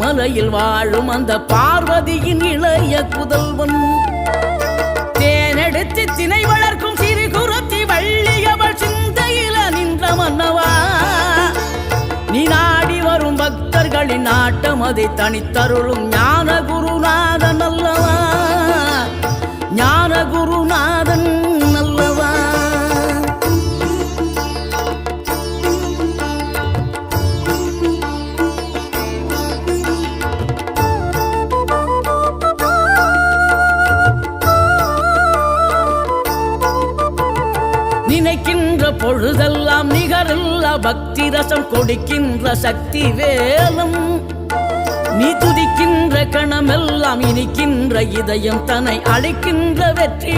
மலையில் வாழும் அந்த பார்வதியின் இளைய புதல்வன். தேனெடுத்து திணை வளர்க்கும் சிறு குரத்தி வள்ளியவள் சிந்தையில நின்ற மன்னவா. நீ நாடி வரும் பக்தர்களின் நாட்டம் அதை தனித்தருளும் ஞான குருநாதன் அல்லவா, ஞான குருநாதன் அல்லவா. நினைக்கின்ற பொழுதெல்லாம் நிகரில்லா பக்தி ரசம் கொடுக்கின்ற சக்தி வேலும். நீ துதிக்கின்ற கணமெல்லாம் இனிக்கின்ற இதயம் தன்னை அழைக்கின்ற வெற்றி